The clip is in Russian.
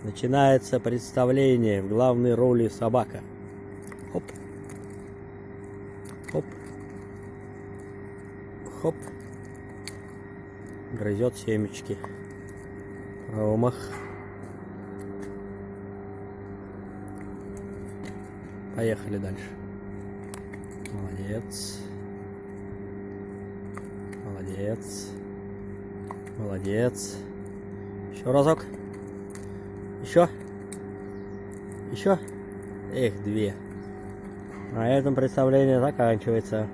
Начинается представление. В главной роли собака. Хоп. Хоп. Хоп. Грызет семечки. Промах. Поехали дальше. Молодец. Молодец. Молодец. Еще разок. Еще. Еще. Эх, две. На этом представление заканчивается.